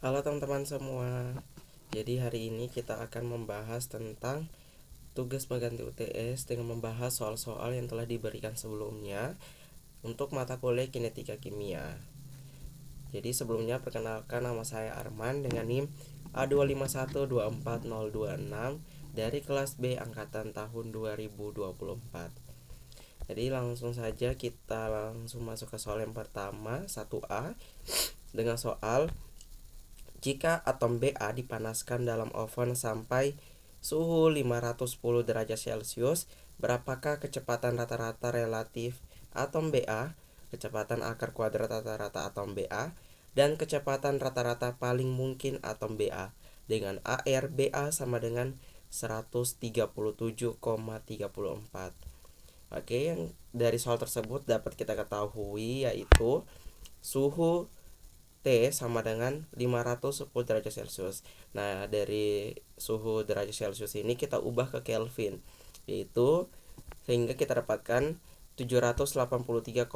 Halo teman-teman semua. Jadi hari ini kita akan membahas tentang tugas pengganti UTS dengan membahas soal-soal yang telah diberikan sebelumnya untuk mata kuliah kinetika kimia. Jadi sebelumnya perkenalkan, nama saya Arman dengan NIM A25124026 dari kelas B angkatan tahun 2024. Jadi langsung saja kita langsung masuk ke soal yang pertama, 1A, dengan soal: jika atom Ba dipanaskan dalam oven sampai suhu 510 derajat Celcius, berapakah kecepatan rata-rata relatif atom Ba, kecepatan akar kuadrat rata-rata atom Ba, dan kecepatan rata-rata paling mungkin atom Ba dengan AR Ba sama dengan 137,34. Oke, yang dari soal tersebut dapat kita ketahui yaitu suhu T sama dengan 510 derajat Celcius. Nah, dari suhu derajat Celcius ini kita ubah ke Kelvin, yaitu sehingga kita dapatkan 783,15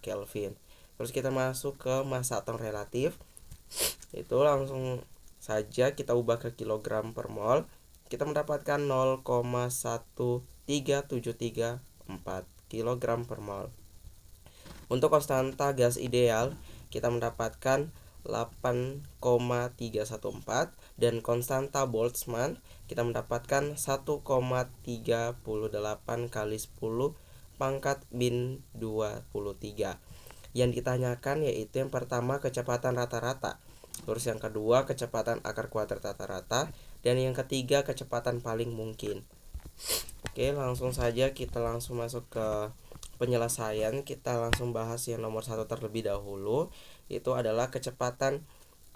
Kelvin. Terus kita masuk ke massa atom relatif. Itu langsung saja kita ubah ke kilogram per mol. Kita mendapatkan 0,13734 kilogram per mol. Untuk konstanta gas ideal kita mendapatkan 8,314 dan konstanta Boltzmann kita mendapatkan 1,38 kali 10 pangkat min 23. Yang ditanyakan yaitu yang pertama kecepatan rata-rata, terus yang kedua kecepatan akar kuadrat rata-rata, dan yang ketiga kecepatan paling mungkin. Oke, langsung saja kita langsung masuk ke penyelesaian. Kita langsung bahas yang nomor 1 terlebih dahulu, yaitu adalah kecepatan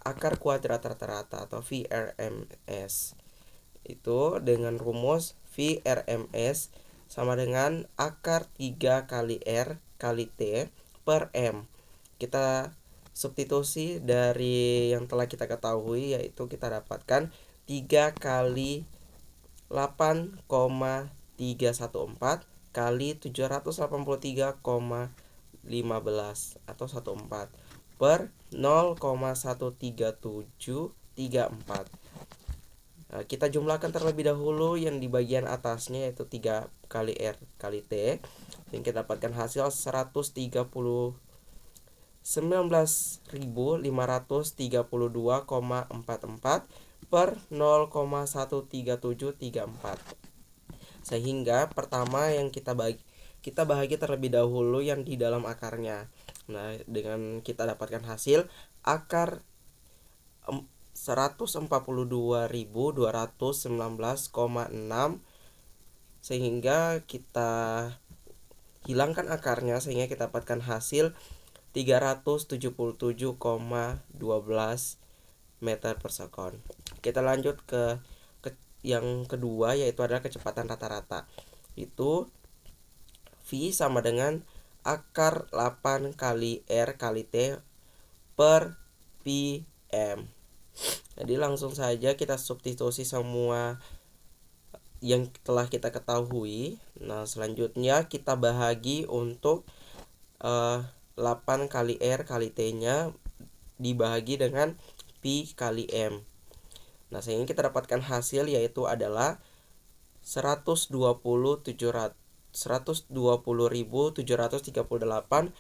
akar kuadrat rata-rata atau VRMS. Itu dengan rumus VRMS sama dengan akar 3 kali R kali T per M. Kita substitusi dari yang telah kita ketahui, yaitu kita dapatkan 3 kali 8,314 kali 783,15 atau 14 per 0,13734. Nah, kita jumlahkan terlebih dahulu yang di bagian atasnya, yaitu 3 kali R kali T, dan kita dapatkan hasil 19.532,44 per 0,13734. Sehingga pertama yang kita bahagi terlebih dahulu yang di dalam akarnya. Nah, dengan kita dapatkan hasil akar 142.219,6, sehingga kita hilangkan akarnya sehingga kita dapatkan hasil 377,12 meter per sekon. Kita lanjut ke yang kedua, yaitu adalah kecepatan rata-rata. Itu V sama dengan akar 8 kali R kali T per PM. Jadi langsung saja kita substitusi semua yang telah kita ketahui. Nah, selanjutnya kita bahagi untuk 8 kali R kali T-nya dibahagi dengan P kali M. Nah, sehingga kita dapatkan hasil yaitu adalah 120.738,3.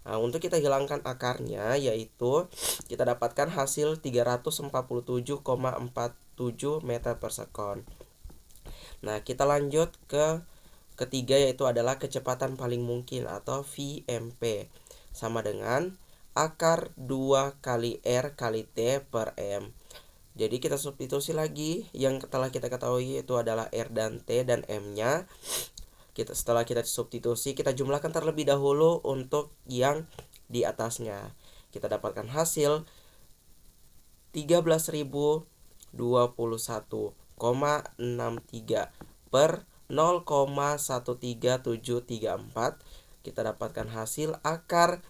Nah, untuk kita hilangkan akarnya yaitu kita dapatkan hasil 347,47 meter per sekon. Nah, kita lanjut ke ketiga, yaitu adalah kecepatan paling mungkin atau VMP sama dengan akar 2 kali R kali T per M. Jadi kita substitusi lagi yang telah kita ketahui, itu adalah R dan T dan M-nya. Setelah kita substitusi, kita jumlahkan terlebih dahulu untuk yang di atasnya. Kita dapatkan hasil 13.021,63 per 0,13734. Kita dapatkan hasil akar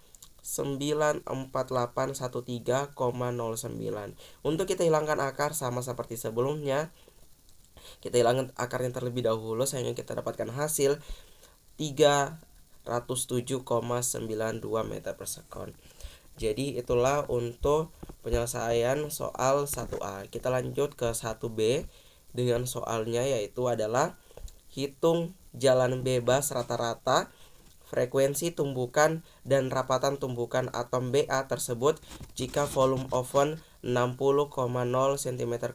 94813,09. Untuk kita hilangkan akar sama seperti sebelumnya, kita hilangkan akarnya terlebih dahulu sehingga kita dapatkan hasil 307,92 meter per sekon. Jadi itulah untuk penyelesaian soal 1A. Kita lanjut ke 1B dengan soalnya, yaitu adalah hitung jalan bebas rata-rata, frekuensi tumbukan dan rapatan tumbukan atom Ba tersebut jika volume oven 60,0 cm3,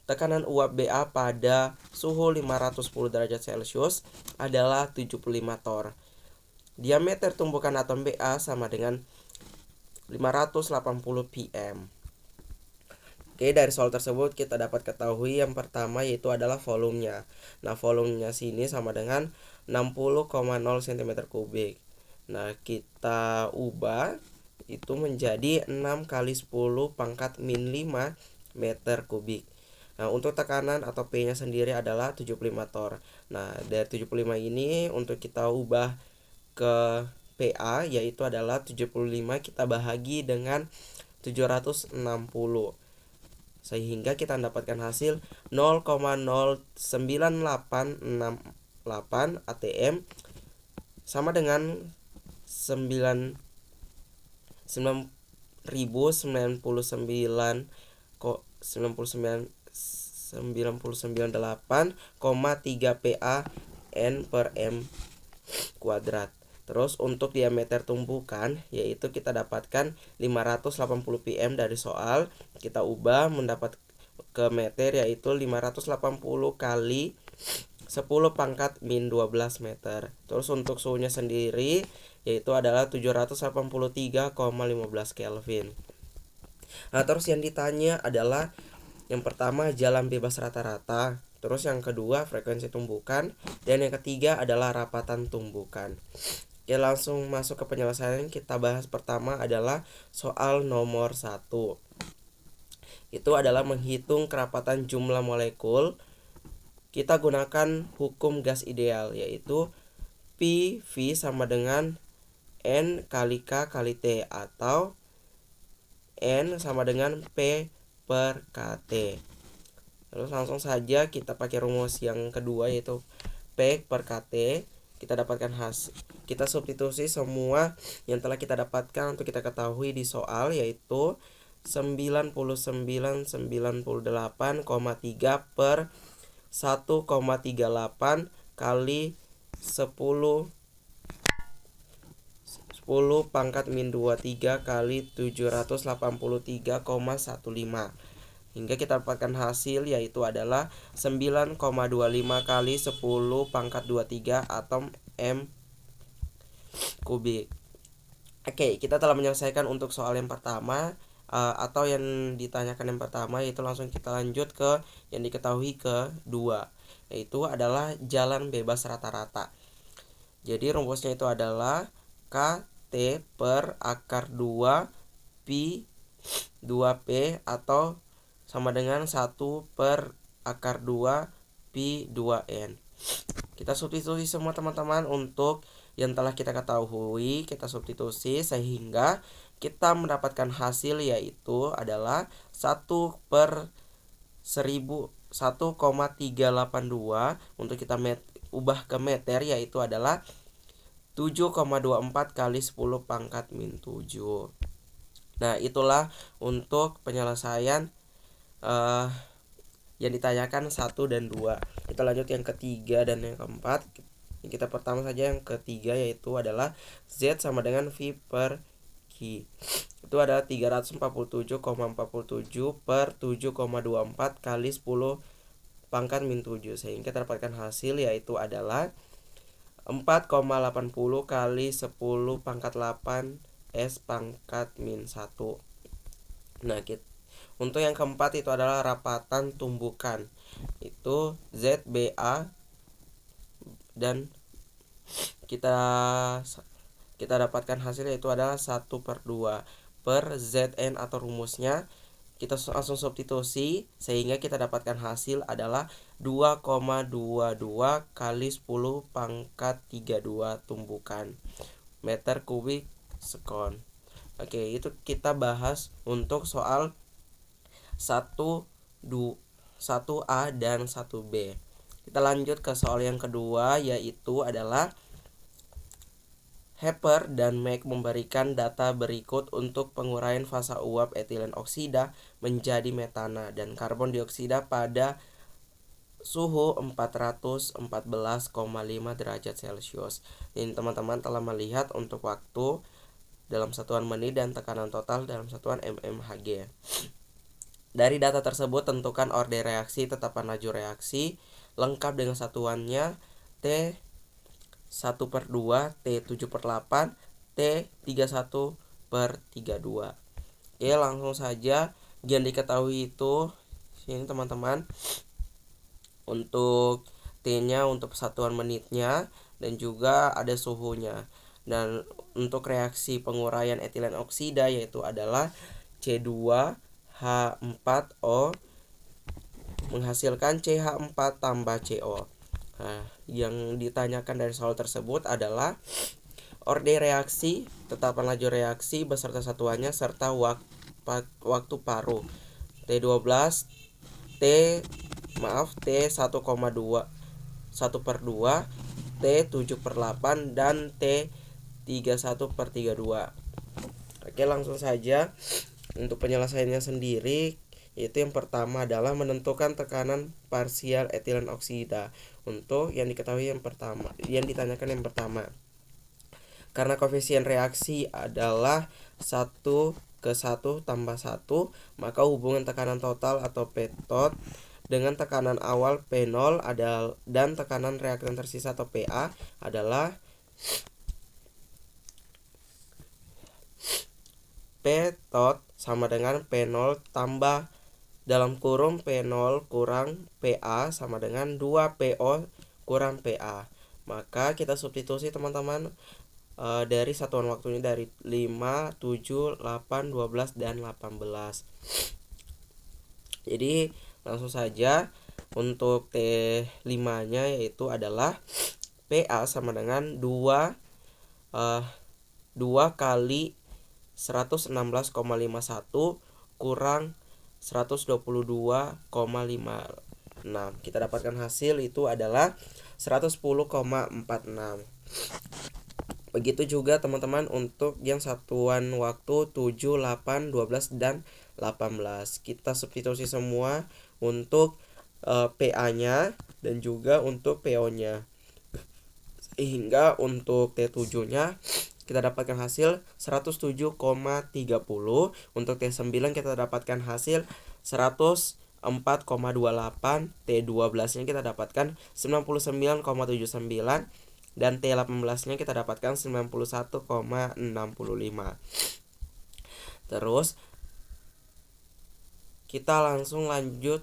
tekanan uap Ba pada suhu 510 derajat Celcius adalah 75 torr. Diameter tumbukan atom Ba sama dengan 580 pm. Oke, dari soal tersebut kita dapat ketahui yang pertama yaitu adalah volumenya. Nah, volumenya sini sama dengan 60,0 cm3. Nah, kita ubah itu menjadi 6 kali 10 pangkat min 5 meter kubik. Nah, untuk tekanan atau P-nya sendiri adalah 75 torr. Nah, dari 75 ini untuk kita ubah ke PA yaitu adalah 75 kita bahagi dengan 760, sehingga kita mendapatkan hasil 0,09868 atm sama dengan 99,3 PA N per M kuadrat. Terus untuk diameter tumbukan yaitu kita dapatkan 580 pm dari soal, kita ubah mendapat ke meter yaitu 580 kali 10 pangkat min 12 meter. Terus untuk suhunya sendiri yaitu adalah 783,15 Kelvin. Nah, terus yang ditanya adalah yang pertama jalan bebas rata-rata, terus yang kedua frekuensi tumbukan, dan yang ketiga adalah rapatan tumbukan. Oke, langsung masuk ke penyelesaian. Kita bahas pertama adalah soal nomor 1. Itu adalah menghitung kerapatan jumlah molekul. Kita gunakan hukum gas ideal yaitu PV sama dengan N kali K kali T atau N sama dengan P per KT. Terus langsung saja kita pakai rumus yang kedua yaitu P per KT. Kita dapatkan hasil, kita substitusi semua yang telah kita dapatkan untuk kita ketahui di soal yaitu 99,98,3 per 1,38 kali 10 pangkat min 23 kali 783,15, hingga kita dapatkan hasil yaitu adalah 9,25 kali 10 pangkat 23 atom M kubik. Oke, kita telah menyelesaikan untuk soal yang pertama atau yang ditanyakan yang pertama, yaitu langsung kita lanjut ke yang diketahui kedua, yaitu adalah jalan bebas rata-rata. Jadi rumusnya itu adalah KT per akar 2 Pi 2P atau sama dengan 1 per akar 2 Pi 2N. Kita substitusi semua teman-teman untuk yang telah kita ketahui, kita substitusi sehingga kita mendapatkan hasil yaitu adalah 1 per 1000 1,382. Untuk kita ubah ke meter yaitu adalah 7,24 kali 10 pangkat min 7. Nah, itulah untuk penyelesaian yang ditanyakan 1 dan 2. Kita lanjut yang ketiga dan yang keempat. Kita pertama saja yang ketiga yaitu adalah Z sama dengan V per Q. Itu adalah 347,47 per 7,24 kali 10 pangkat min 7, sehingga kita dapatkan hasil yaitu adalah 4,80 kali 10 pangkat 8 S pangkat min 1. Nah, untuk yang keempat itu adalah rapatan tumbukan. Itu ZBA dan kita dapatkan hasil yaitu adalah 1 per 2 per ZN atau rumusnya kita langsung substitusi sehingga kita dapatkan hasil adalah 2,22 kali 10 pangkat 32 tumbukan meter kubik sekon. Oke, itu kita bahas untuk soal 1A dan 1B. Kita lanjut ke soal yang kedua yaitu adalah Hepper dan Mack memberikan data berikut untuk penguraian fasa uap etilen oksida menjadi metana dan karbon dioksida pada suhu 414,5 derajat Celcius. Ini teman-teman telah melihat untuk waktu dalam satuan menit dan tekanan total dalam satuan mmHg. Dari data tersebut tentukan orde reaksi, tetapan laju reaksi lengkap dengan satuannya T 1/2, T 7/8, T 31/32. Oke, langsung saja yang diketahui itu sini teman-teman. Untuk T-nya untuk satuan menitnya dan juga ada suhunya. Dan untuk reaksi penguraian etilen oksida yaitu adalah C2H4O menghasilkan CH4 tambah CO. Nah, yang ditanyakan dari soal tersebut adalah orde reaksi, tetapan laju reaksi beserta satuannya serta waktu paruh. T12, T 1/2, T 7/8 dan T 31/32. Oke, langsung saja untuk penyelesaiannya sendiri. Itu yang pertama adalah menentukan tekanan parsial etilen oksida. Untuk yang diketahui yang pertama, yang ditanyakan yang pertama. Karena koefisien reaksi adalah 1:1 tambah 1, maka hubungan tekanan total atau P tot dengan tekanan awal P0 dan tekanan reaktan tersisa atau PA adalah P tot sama dengan P0 tambah dalam kurung P0 kurang PA sama dengan 2PO kurang PA. Maka kita substitusi teman-teman dari satuan waktunya dari 5, 7, 8, 12, dan 18. Jadi langsung saja untuk T5-nya yaitu adalah PA sama dengan 2 kali 116,51 kurang 122,56. Kita dapatkan hasil itu adalah 110,46. Begitu juga teman-teman untuk yang satuan waktu 7, 8, 12, dan 18. Kita substitusi semua untuk PA-nya dan juga untuk PO-nya. Sehingga untuk T7-nya kita dapatkan hasil 107,30. Untuk T9 kita dapatkan hasil 104,28. T12-nya kita dapatkan 99,79 dan T18-nya kita dapatkan 91,65. Terus kita langsung lanjut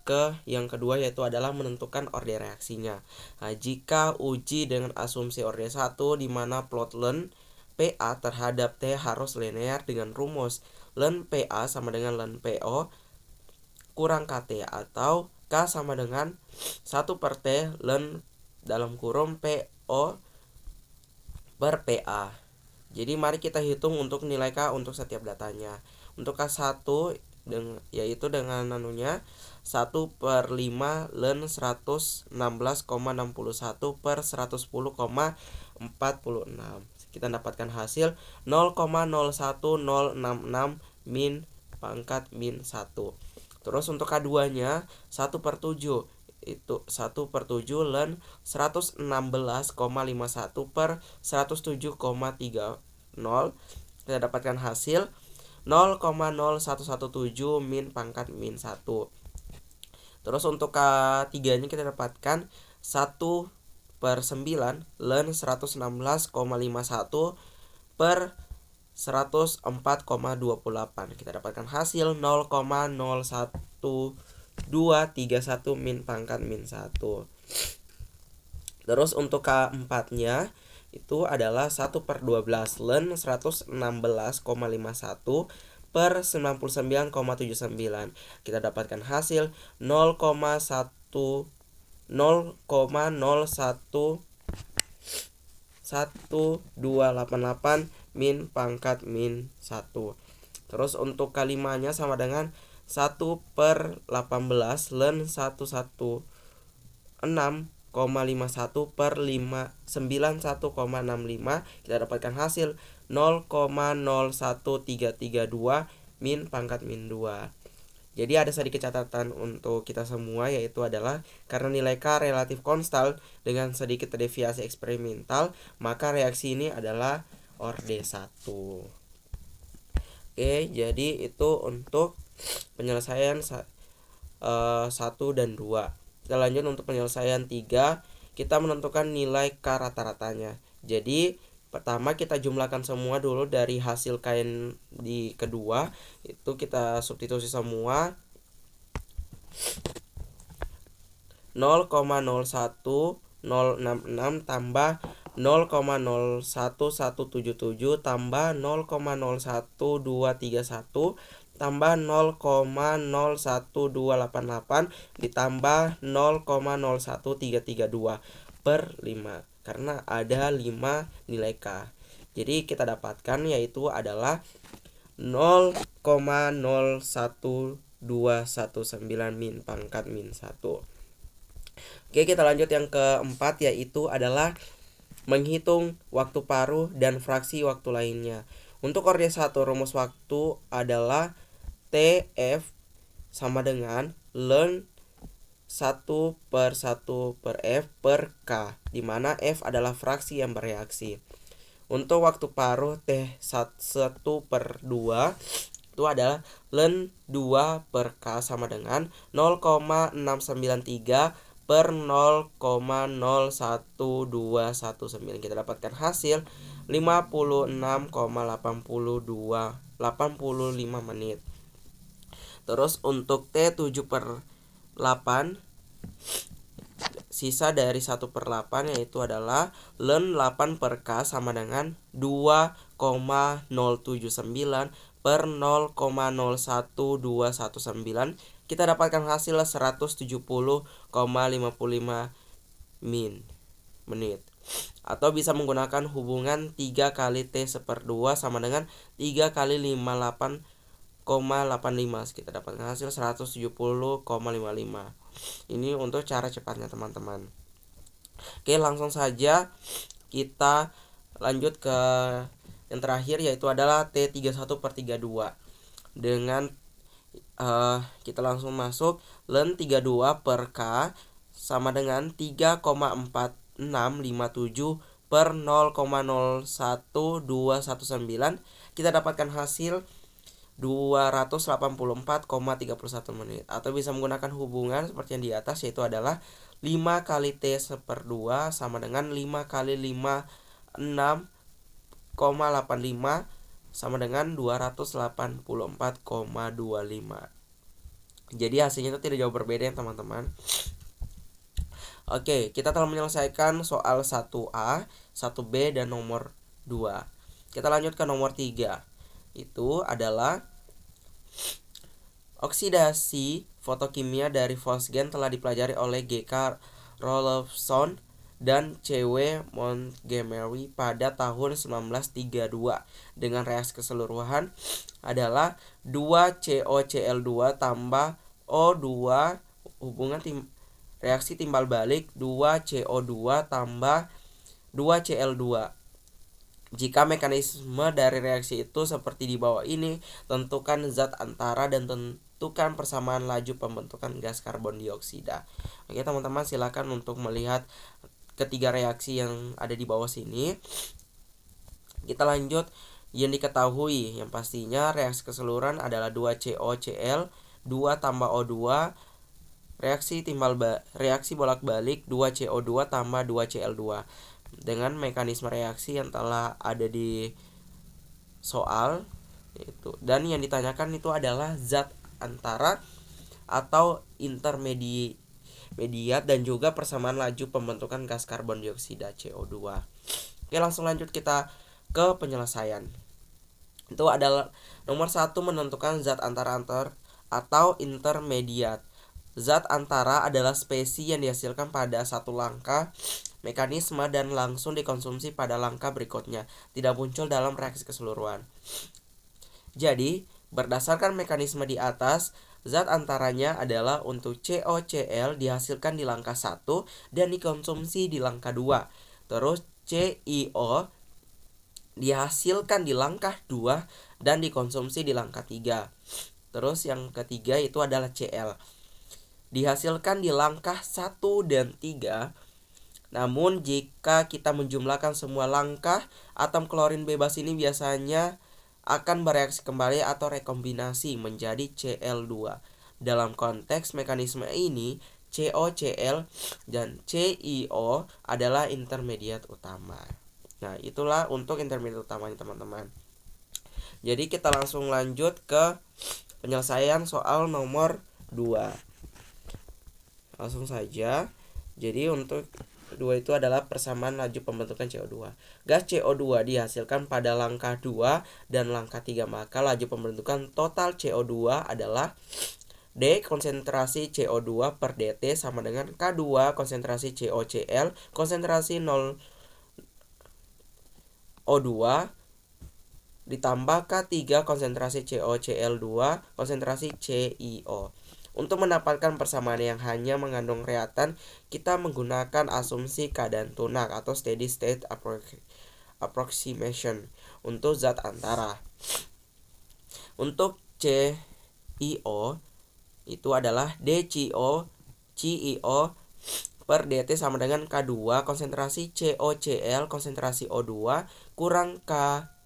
ke yang kedua yaitu adalah menentukan orde reaksinya. Nah, jika uji dengan asumsi orde 1 di mana plot ln PA terhadap T harus linear dengan rumus ln PA sama dengan ln PO kurang KT atau K sama dengan 1/T ln dalam kurung PO per PA. Jadi mari kita hitung untuk nilai K untuk setiap datanya. Untuk K1 yaitu dengan 1/5 ln 116,61 per 110,46. Kita dapatkan hasil 0,01066 min pangkat min 1. Terus untuk K2-nya 1/7 itu 1/7 ln 116,51 per 107,30. Kita dapatkan hasil 0,0117 min pangkat min 1. Terus untuk K3-nya kita dapatkan 1/9 ln 116,51 per 104,28. Kita dapatkan hasil 0,01231 min pangkat min 1. Terus untuk K4-nya itu adalah 1/12 ln 116,51 per 99,79. Kita dapatkan hasil 0,0101288 min pangkat min 1. Terus untuk K5-nya sama dengan 1/18 ln 116 per 91,65, kita dapatkan hasil 0,01332 min pangkat min 2. Jadi ada sedikit catatan untuk kita semua, yaitu adalah karena nilai K relatif konstan dengan sedikit deviasi eksperimental, maka reaksi ini adalah orde 1. Oke, jadi itu untuk penyelesaian 1 dan 2. Kita lanjut untuk penyelesaian 3. Kita menentukan nilai K rata-ratanya. Jadi pertama kita jumlahkan semua dulu dari hasil K yang di kedua. Itu kita substitusi semua. 0,01066 tambah 0,01177 tambah 0,01231 tambah 0,01288 ditambah 0,01332 per 5, karena ada 5 nilai K. Jadi kita dapatkan yaitu adalah 0,01219 min pangkat min 1. Oke, kita lanjut yang keempat, yaitu adalah menghitung waktu paruh dan fraksi waktu lainnya. Untuk orde 1, rumus waktu adalah TF sama dengan ln 1 per 1 per F per K, di mana F adalah fraksi yang bereaksi. Untuk waktu paruh T1 per 2 itu adalah ln 2 per K sama dengan 0,693 per 0,01219. Kita dapatkan hasil 56,85 menit. Terus untuk T7 per 8, sisa dari 1 per 8 yaitu adalah ln 8 per K sama dengan 2,079 per 0,01219. Kita dapatkan hasil 170,55 menit. Atau bisa menggunakan hubungan 3 kali T/2 sama dengan 3 kali 58,85. Kita dapatkan hasil 170,55. Ini untuk cara cepatnya teman-teman. Oke, langsung saja kita lanjut ke yang terakhir, yaitu adalah T31 per 32. Dengan kita langsung masuk ln 32 per K sama dengan 3,4657 per 0,01219. Kita dapatkan hasil 284,31 menit. Atau bisa menggunakan hubungan seperti yang di atas, yaitu adalah 5 kali T/2 sama dengan 5 kali 56,85 sama dengan 284,25. Jadi hasilnya itu tidak jauh berbeda ya teman-teman. Oke, kita telah menyelesaikan soal 1A, 1B, dan nomor 2. Kita lanjut ke nomor 3. Itu adalah oksidasi fotokimia dari fosgen telah dipelajari oleh G.K. Rolfson dan C.W. Montgomery pada tahun 1932 dengan reaksi keseluruhan adalah 2COCl2 tambah O2 hubungan reaksi timbal balik 2CO2 tambah 2Cl2. Jika mekanisme dari reaksi itu seperti di bawah ini, tentukan zat antara dan tentukan persamaan laju pembentukan gas karbon dioksida. Oke teman-teman, silakan untuk melihat ketiga reaksi yang ada di bawah sini. Kita lanjut yang diketahui, yang pastinya reaksi keseluruhan adalah 2COCl 2 tambah O2, reaksi bolak-balik 2CO2 tambah 2Cl2 dengan mekanisme reaksi yang telah ada di soal itu. Dan yang ditanyakan itu adalah zat antara atau intermediat dan juga persamaan laju pembentukan gas karbon dioksida CO2. Oke, langsung lanjut kita ke penyelesaian. Itu adalah nomor 1, menentukan zat antara atau intermediat. Zat antara adalah spesies yang dihasilkan pada satu langkah mekanisme dan langsung dikonsumsi pada langkah berikutnya, tidak muncul dalam reaksi keseluruhan. Jadi, berdasarkan mekanisme di atas, Zat antaranya adalah untuk COCl dihasilkan di langkah 1 dan dikonsumsi di langkah 2. Terus CiO dihasilkan di langkah 2 dan dikonsumsi di langkah 3. Terus yang ketiga itu adalah Cl. Dihasilkan di langkah 1 dan 3. Namun jika kita menjumlahkan semua langkah, atom klorin bebas ini biasanya akan bereaksi kembali atau rekombinasi menjadi Cl2. Dalam konteks mekanisme ini, COCl dan CiO adalah intermediat utama. Nah, itulah untuk intermediat utamanya teman-teman. Jadi kita langsung lanjut ke penyelesaian soal nomor 2. Langsung saja. Jadi untuk 2 itu adalah persamaan laju pembentukan CO2. Gas CO2 dihasilkan pada langkah 2 dan langkah 3, maka laju pembentukan total CO2 adalah D konsentrasi CO2 per dt sama dengan K2 konsentrasi COCl konsentrasi 0 O2 ditambah K3 konsentrasi COCl2 konsentrasi CiO. Untuk mendapatkan persamaan yang hanya mengandung reaktan, kita menggunakan asumsi keadaan tunak atau steady state approximation untuk zat antara. Untuk CiO itu adalah DCO CiO per dt sama dengan K2 konsentrasi COCl konsentrasi O2 kurang K3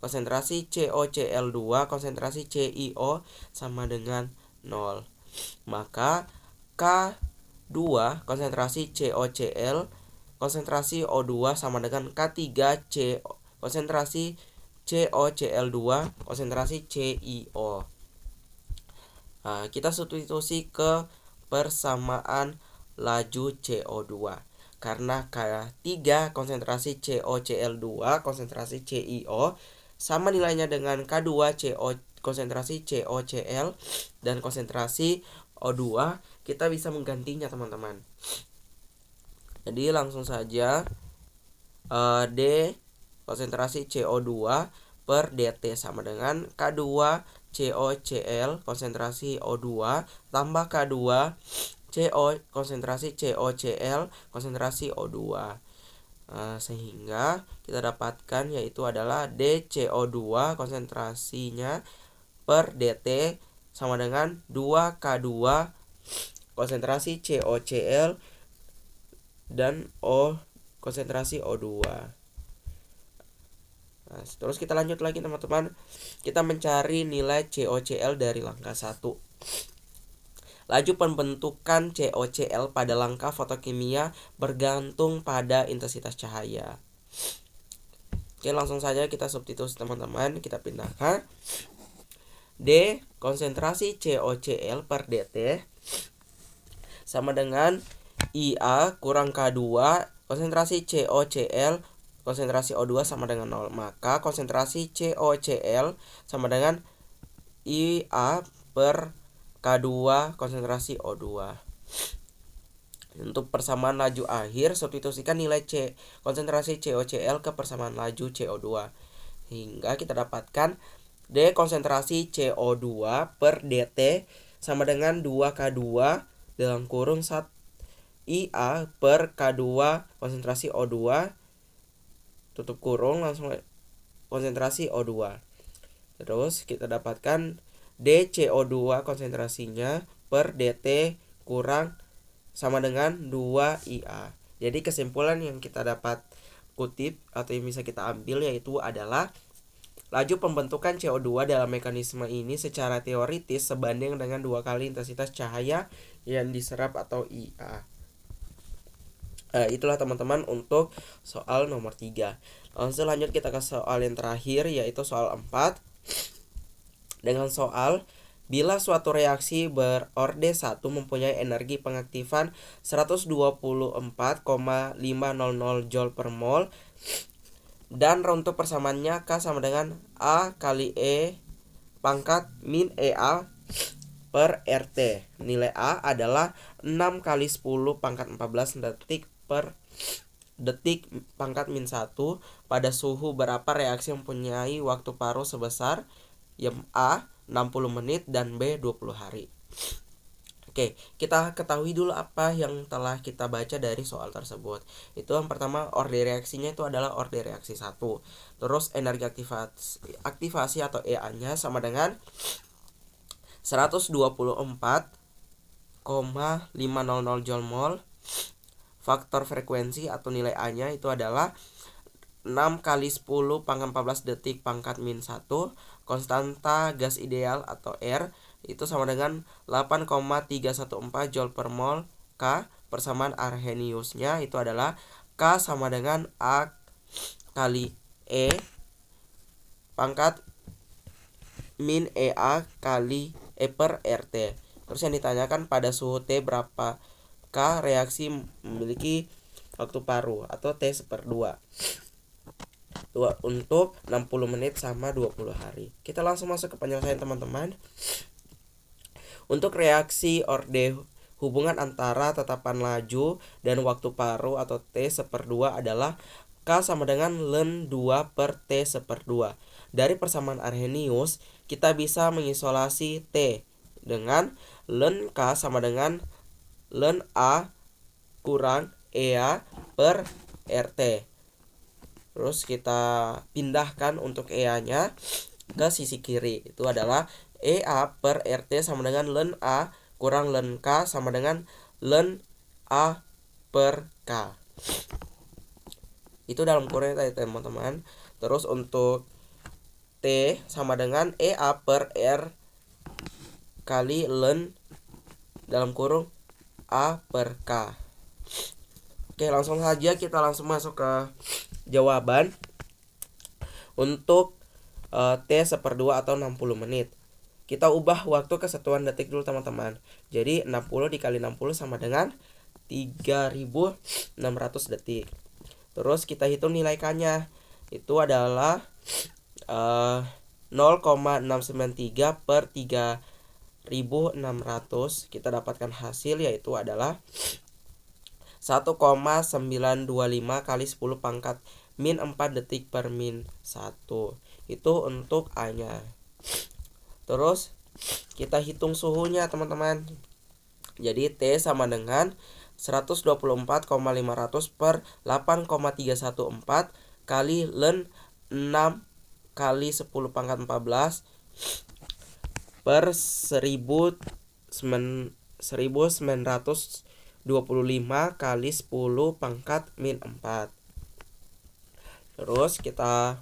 konsentrasi COCl2 konsentrasi CiO sama dengan 0. Maka K2 konsentrasi COCl konsentrasi O2 sama dengan K3 konsentrasi COCl2 konsentrasi CiO. Nah, kita substitusi ke persamaan laju CO2. Karena K3 konsentrasi COCl2 konsentrasi CiO sama nilainya dengan K2 konsentrasi COCl dan konsentrasi O2, kita bisa menggantinya teman-teman. Jadi langsung saja D konsentrasi CO2 per dt sama dengan K2 COCl konsentrasi O2 tambah K2 konsentrasi COCl konsentrasi O2. Sehingga kita dapatkan yaitu adalah DCO2 konsentrasinya per dt sama dengan 2K2 konsentrasi COCl dan konsentrasi O2. Nah, terus kita lanjut lagi teman-teman. Kita mencari nilai COCl dari langkah 1. Laju pembentukan COCl pada langkah fotokimia bergantung pada intensitas cahaya. Oke, langsung saja kita substitusi teman-teman. Kita pindahkan D konsentrasi COCl per dt sama dengan IA kurang K2 konsentrasi COCl konsentrasi O2 sama dengan 0. Maka konsentrasi COCl sama dengan IA per K2 konsentrasi O2. Untuk persamaan laju akhir, substitusikan nilai konsentrasi COCl ke persamaan laju CO2. Hingga kita dapatkan D konsentrasi CO2 per dt sama dengan 2K2 dalam kurung IA per K2 konsentrasi O2 tutup kurung langsung konsentrasi O2. Terus kita dapatkan DCO2 konsentrasinya per dt kurang sama dengan 2IA. Jadi kesimpulan yang kita dapat kutip atau yang bisa kita ambil yaitu adalah laju pembentukan CO2 dalam mekanisme ini secara teoritis sebanding dengan 2 kali intensitas cahaya yang diserap atau IA. Itulah teman-teman untuk soal nomor 3. Langsung lanjut kita ke soal yang terakhir yaitu soal 4. Dengan soal bila suatu reaksi berorde 1 mempunyai energi pengaktifan 124,500 Joule per mol dan untuk persamaannya K sama dengan A kali E pangkat min EA per RT. Nilai A adalah 6 kali 10 pangkat 14 detik per detik pangkat min 1 pada suhu berapa reaksi mempunyai waktu paruh sebesar yang A 60 menit, dan B 20 hari. Oke, kita ketahui dulu apa yang telah kita baca dari soal tersebut. Itu yang pertama, orde reaksinya itu adalah orde reaksi 1. Terus energi aktivasi atau EA-nya sama dengan 124,500 Joule mol. Faktor frekuensi atau nilai A-nya itu adalah 6 kali 10 pangkat 14 detik pangkat min 1. Konstanta gas ideal atau R itu sama dengan 8,314 Joule per mol K. Persamaan Arrhenius-nya itu adalah K sama dengan A kali E pangkat min EA kali E per RT. Terus yang ditanyakan pada suhu T berapa K reaksi memiliki waktu paruh atau T/2 untuk 60 menit sama 20 hari. Kita langsung masuk ke penyelesaian teman-teman. Untuk reaksi orde, hubungan antara tetapan laju dan waktu paruh atau T/2 adalah K sama dengan ln 2 per T/2. Dari persamaan Arrhenius, kita bisa mengisolasi T dengan ln K sama dengan ln A kurang EA per RT. Terus kita pindahkan untuk EA-nya ke sisi kiri. Itu adalah EA per RT sama dengan ln A kurang ln K sama dengan ln A per K. Itu dalam kurung tadi teman-teman. Terus untuk T sama dengan EA per R kali ln dalam kurung A per K. Oke, langsung saja kita langsung masuk ke jawaban. Untuk T/2 atau 60 menit. Kita ubah waktu ke satuan detik dulu teman-teman. Jadi 60 dikali 60 sama dengan 3600 detik. Terus kita hitung nilai K-nya. Itu adalah 0,693 per 3600. Kita dapatkan hasil yaitu adalah 1,925 kali 10 pangkat min 4 detik per min 1. Itu untuk A-nya. Terus kita hitung suhunya teman-teman. Jadi T sama dengan 124,500 per 8,314 kali ln 6 kali 10 pangkat 14 per 1925 kali 10 pangkat min 4. Terus kita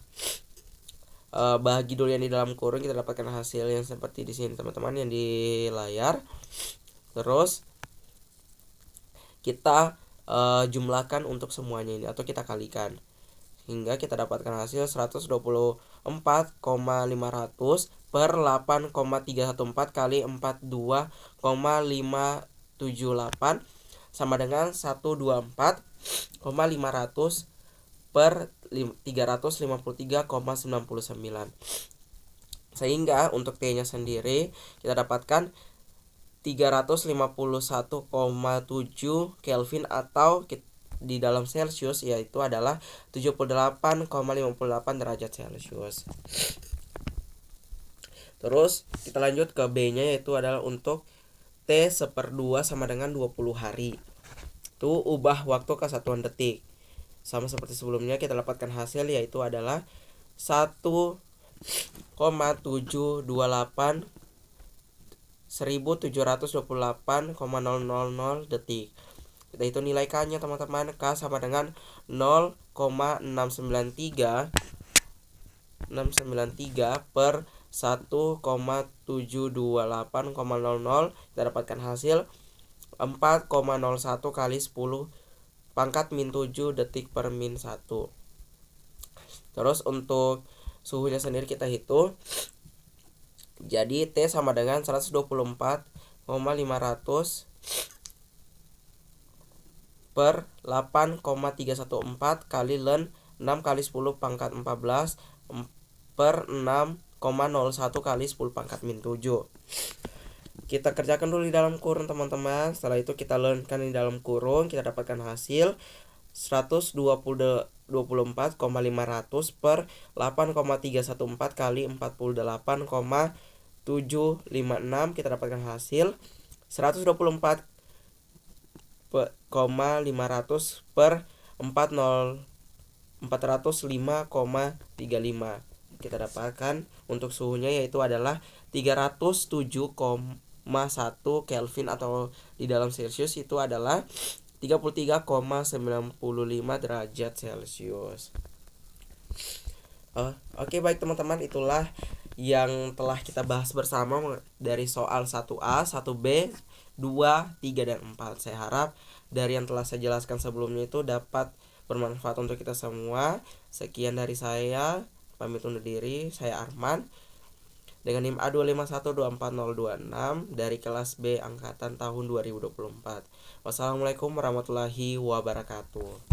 bahagi dulu yang di dalam kurung, kita dapatkan hasil yang seperti di sini teman-teman yang di layar. Terus kita jumlahkan untuk semuanya ini atau kita kalikan hingga kita dapatkan hasil 124,500 per 8,314 kali 42,578 sama dengan 124,500 per 353,99. Sehingga untuk T-nya sendiri kita dapatkan 351,7 Kelvin atau di dalam Celsius yaitu adalah 78,58 derajat Celcius. Terus kita lanjut ke B-nya yaitu adalah untuk T/2 sama dengan 20 hari. Itu ubah waktu ke satuan detik. Sama seperti sebelumnya kita dapatkan hasil yaitu adalah 1,728 1728,000 detik. Kita hitung nilai K-nya teman-teman. K sama dengan 0,693 per 1,728,00. Kita dapatkan hasil 4,01 kali 10 pangkat min 7 detik per min 1. Terus untuk suhunya sendiri kita hitung. Jadi T sama dengan 124,500 per 8,314 kali ln 6 kali 10 pangkat 14 per 6,01 kali 10 pangkat min 7. Kita kerjakan dulu di dalam kurung teman-teman. Setelah itu kita ln-kan di dalam kurung, kita dapatkan hasil 124,500 per 8,314 kali 48,7 756, kita dapatkan hasil 124,500 per 405,35. Kita dapatkan untuk suhunya yaitu adalah 307,1 Kelvin, atau di dalam Celsius itu adalah 33,95 derajat Celcius. Oke, baik teman-teman, itulah yang telah kita bahas bersama dari soal 1A, 1B, 2, 3, dan 4. Saya harap dari yang telah saya jelaskan sebelumnya itu dapat bermanfaat untuk kita semua. Sekian dari saya, pamit undur diri. Saya Arman dengan NIM A2512426 dari kelas B angkatan tahun 2024. Wassalamualaikum warahmatullahi wabarakatuh.